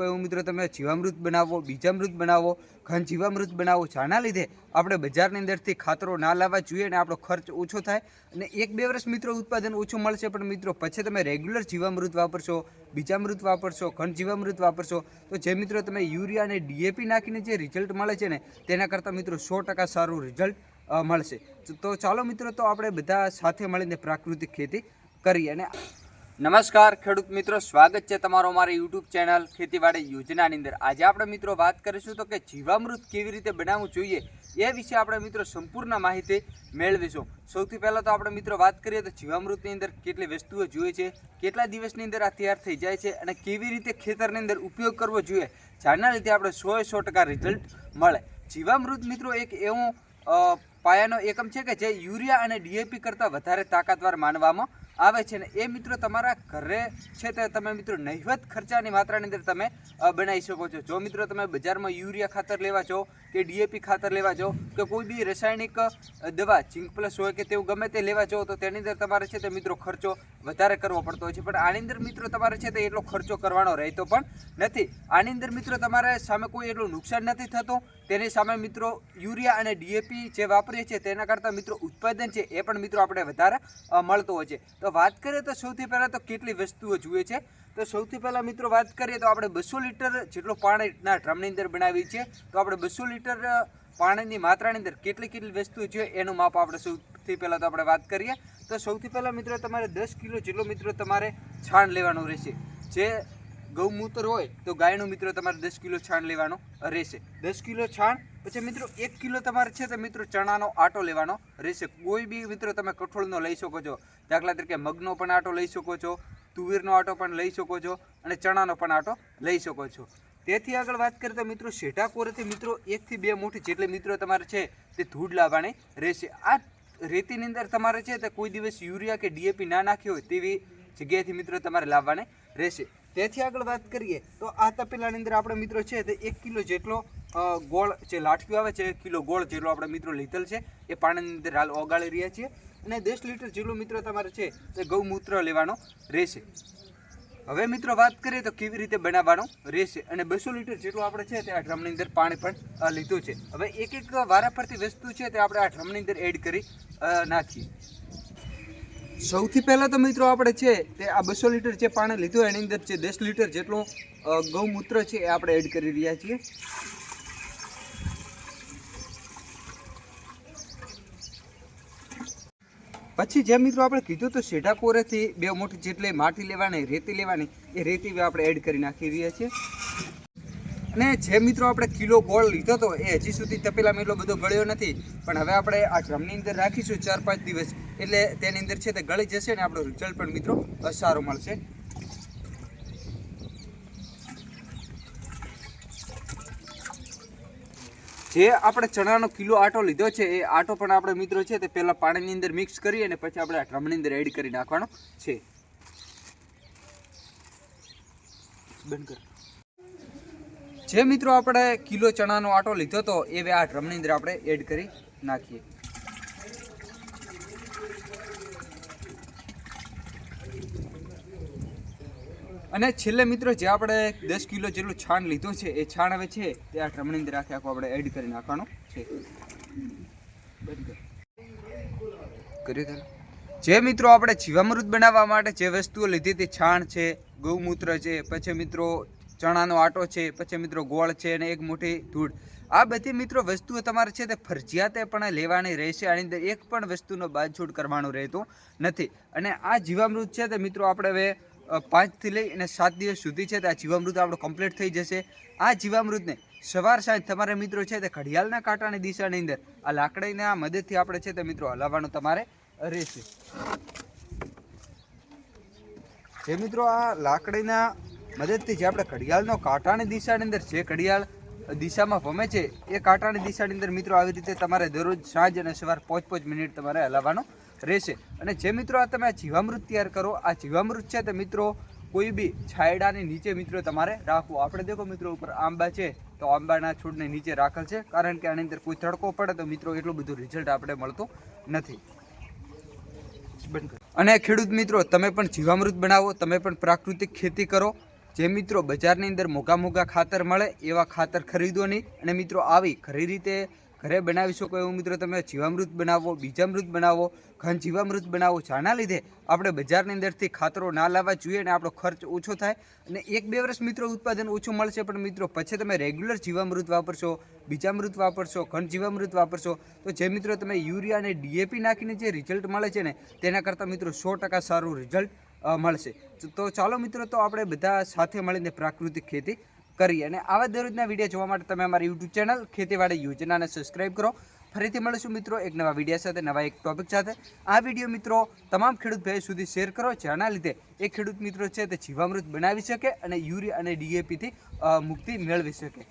એવું મિત્રો તમે જીવામૃત બનાવો, બીજામૃત બનાવો, ઘન જીવામૃત બનાવો, જાના લીધે આપણે બજારની અંદરથી ખાતરો ના લાવવા જોઈએ અને આપણો ખર્ચ ઓછો થાય અને 1-2 વર્ષ મિત્રો ઉત્પાદન ઓછું મળશે, પણ મિત્રો પછી તમે રેગ્યુલર જીવામૃત વાપરશો, બીજામૃત વાપરશો, ઘન જીવામૃત વાપરશો તો જે મિત્રો તમે યુરિયા અને ડીએપી નાખીને જે રિઝલ્ટ મળે છે ને તેના કરતાં મિત્રો 100% સારું રિઝલ્ટ મળશે. તો ચાલો મિત્રો, તો આપણે બધા સાથે મળીને પ્રાકૃતિક ખેતી કરીએ. અને નમસ્કાર ખેડૂત મિત્રો, સ્વાગત છે તમારો અમારી યુટ્યુબ ચેનલ ખેતીવાડી યોજનાની અંદર. આજે આપણે મિત્રો વાત કરીશું તો કે જીવામૃત કેવી રીતે બનાવવું જોઈએ એ વિશે આપણે મિત્રો સંપૂર્ણ માહિતી મેળવીશું. સૌથી પહેલાં તો આપણે મિત્રો વાત કરીએ તો જીવામૃતની અંદર કેટલી વસ્તુઓ જોઈએ છે, કેટલા દિવસની અંદર આ તૈયાર થઈ જાય છે અને કેવી રીતે ખેતરની અંદર ઉપયોગ કરવો જોઈએ, જેના લીધે આપણે 100% રિઝલ્ટ મળે. જીવામૃત મિત્રો એક એવું પાયાનો એકમ છે કે જે યુરિયા અને ડીએપી કરતાં વધારે તાકાતવાર માનવામાં આવે છે ને એ મિત્રો તમારા ઘરે છે તે તમે મિત્રો નહિવત ખર્ચાની માત્રાની અંદર તમે બનાવી શકો છો. જો મિત્રો તમે બજારમાં યુરિયા ખાતર લેવા છો કે ડીએપી ખાતર લેવા છો કે કોઈ બી રાસાયણિક દવા ઝીંક પ્લસ હોય કે તેવું ગમે તે લેવા છો તો તેની અંદર તમારે છે તે મિત્રો ખર્ચો વધારે કરવો પડતો હોય છે, પણ આની અંદર મિત્રો તમારે છે તે એટલો ખર્ચો કરવાનો રહેતો પણ નથી. આની અંદર મિત્રો તમારે સામે કોઈ એટલું નુકસાન નથી થતું. તેની સામે મિત્રો યુરિયા અને ડીએપી જે વાપરીએ છીએ તેના કરતાં મિત્રો ઉત્પાદન છે એ પણ મિત્રો આપણે વધારે મળતું હોય છે. તો વાત કરીએ તો સૌથી પહેલાં તો કેટલી વસ્તુઓ જોઈએ છે, તો સૌથી પહેલાં મિત્રો વાત કરીએ તો આપણે 200 લીટર જેટલો પાણીના ડ્રમની અંદર બનાવી છે. તો આપણે 200 લીટર પાણીની માત્રાની અંદર કેટલી વસ્તુઓ જોઈએ એનું માપ આપણે સૌથી પહેલાં તો આપણે વાત કરીએ. તો સૌથી પહેલાં મિત્રો તમારે 10 કિલો જેટલો મિત્રો તમારે છાણ લેવાનું રહેશે. જે ગૌમૂત્ર હોય તો ગાયનું મિત્રો તમારે 10 કિલો છાણ લેવાનો રહેશે. 10 કિલો છાણ પછી મિત્રો 1 કિલો તમારે છે તો મિત્રો ચણાનો આટો લેવાનો રહેશે. કોઈ બી મિત્રો તમે કઠોળનો લઈ શકો છો, દાખલા તરીકે મગનો પણ આટો લઈ શકો છો, તુવેરનો આટો પણ લઈ શકો છો અને ચણાનો પણ આટો લઈ શકો છો. તેથી આગળ વાત કરીએ તો મિત્રો શેઢા કોરેથી મિત્રો 1 થી 2 મુઠ્ઠી જેટલી મિત્રો તમારે છે તે ધૂળ લાવવાની રહેશે. આ રેતીની અંદર તમારે છે તે કોઈ દિવસ યુરિયા કે ડીએપી ના નાખી હોય તેવી જગ્યાએથી મિત્રો તમારે લાવવાને રહેશે. તેથી આગળ વાત કરીએ તો આ તપેલાની અંદર આપણે મિત્રો છે તે 1 કિલો જેટલો ગોળ જે લાઠીઓ આવે છે 1 કિલો ગોળ જેટલો આપણે મિત્રો લીધેલ છે એ પાણીની અંદર હાલ ઓગાળી રહ્યા છીએ. અને 10 લીટર જેટલો મિત્રો તમારે છે તે ગૌમૂત્ર લેવાનો રહેશે. હવે મિત્રો વાત કરીએ તો કેવી રીતે બનાવવાનો રહેશે. અને 200 લીટર જેટલું આપણે છે તે આ ડ્રમની અંદર પાણી પણ લીધું છે. હવે એક વારા ફરતી વસ્તુ છે તે આપણે આ ડ્રમની અંદર એડ કરી નાખીએ. સૌથી પહેલાં તો મિત્રો આપણે છે તે આ 200 લીટર જે પાણી લીધું એની અંદર જે 10 લીટર જેટલું ગૌમૂત્ર છે એ આપણે એડ કરી રહ્યા છીએ. પછી જે મિત્રો આપણે કીધું તો શેઢા કોરેથી 2 મુઠ્ઠી જેટલી માટી લેવાની, રેતી લેવાની, એ રેતી આપણે એડ કરી નાખી રહ્યા છીએ. અને જે મિત્રો આપણે કિલો ગોળ લીધો હતો એ હજી સુધી તપેલામાં એટલો બધો ગળ્યો નથી, પણ હવે આપણે આ ડ્રમની અંદર રાખીશું 4-5 દિવસ એટલે તેની અંદર છે તે ગળી જશે ને આપણો રિઝલ્ટ પણ મિત્રો સારો મળશે. જે આપણે ચણાનો કિલો આટો લીધો છે એ આટો પણ આપણે મિત્રો છે તે પહેલાં પાણીની અંદર મિક્સ કરી અને પછી આપણે આ ડ્રમની અંદર એડ કરી નાખવાનો છે. બંધ કર. જે મિત્રો આપણે કિલો ચણાનો આટો લીધો હતો એ આ ડ્રમની અંદર આપણે એડ કરી નાખીએ. અને છેલ્લે મિત્રો જે આપણે 10 કિલો જેટલું છાણ લીધું છે એ છાણ હવે છે તે આ ડ્રમની અંદર આખો આપણે એડ કરી નાખવાનો છે. જે મિત્રો આપણે જીવામૃત બનાવવા માટે જે વસ્તુઓ લીધી હતી, છાણ છે, ગૌમૂત્ર છે, પછી મિત્રો ચણાનો આટો છે, પછી મિત્રો ગોળ છે અને 1 મુઠ્ઠી ધૂળ, આ બધી મિત્રો વસ્તુઓ તમારે છે તે ફરજિયાતે પણ લેવાની રહેશે. આની અંદર એક પણ વસ્તુનો બાદછૂટ કરવાનો રહેતો નથી. અને આ જીવામૃત છે તે મિત્રો આપણે હવે 5 થી લઈ અને 7 દિવસ સુધી છે તે આ જીવામૃત આપણું કમ્પ્લીટ થઈ જશે. આ જીવામૃતને સવાર સાંજ તમારે મિત્રો છે તે ઘડિયાળના કાંટાની દિશાની અંદર આ લાકડીના મદદથી આપણે છે તે મિત્રો હલાવવાનું તમારે રહેશે. જે મિત્રો આ લાકડીના મદદથી જે આપણે ઘડિયાળનો કાંટાની દિશાની અંદર જે ઘડિયાળ દિશામાં ભમે છે એ કાંટાની દિશાની અંદર મિત્રો આવી રીતે તમારે દરરોજ સાંજ અને સવાર 5-5 મિનિટ તમારે હલાવવાનો રહેશે. અને જે મિત્રો આ તમે આ જીવામૃત તૈયાર કરો, આ જીવામૃત છે તે મિત્રો કોઈ બી છાયડાની નીચે મિત્રો તમારે રાખવું. આપણે દેખો મિત્રો ઉપર આંબા છે તો આંબાના છોડને નીચે રાખેલ છે, કારણ કે આની અંદર કોઈ તડકો પડે તો મિત્રો એટલું બધું રિઝલ્ટ આપણે મળતું નથી. અને ખેડૂત મિત્રો તમે પણ જીવામૃત બનાવો, તમે પણ પ્રાકૃતિક ખેતી કરો. જે મિત્રો બજારની અંદર મોંઘા ખાતર મળે એવા ખાતર ખરીદો નહીં, અને મિત્રો આવી ખરી રીતે ઘરે બનાવી શકો એવું મિત્રો તમે જીવામૃત બનાવો, બીજામૃત બનાવો, ઘન જીવામૃત બનાવો, જેના લીધે આપણે બજારની અંદરથી ખાતરો ના લાવવા જોઈએ અને આપણો ખર્ચ ઓછો થાય અને 1-2 વર્ષ મિત્રો ઉત્પાદન ઓછું મળશે, પણ મિત્રો પછી તમે રેગ્યુલર જીવામૃત વાપરશો, બીજામૃત વાપરશો, ઘન જીવામૃત વાપરશો તો જે મિત્રો તમે યુરિયા અને ડીએપી નાખીને જે રિઝલ્ટ મળે છે ને તેના કરતાં મિત્રો 100% સારું રિઝલ્ટ મળશે. તો ચાલો મિત્રો, તો આપણે બધા સાથે મળીને પ્રાકૃતિક ખેતી કરીએ. અને આવા દરરોજના વિડીયો જોવા માટે તમે અમારી યુટ્યુબ ચેનલ ખેતીવાડી યોજનાને સબસ્ક્રાઈબ કરો. ફરીથી મળીશું મિત્રો એક નવા વિડીયો સાથે, નવા એક ટોપિક સાથે. આ વિડીયો મિત્રો તમામ ખેડૂત ભાઈઓ સુધી શેર કરો, જેના લીધે એ ખેડૂત મિત્રો છે તે જીવામૃત બનાવી શકે અને યુરિયા અને ડીએપીથી મુક્તિ મેળવી શકે.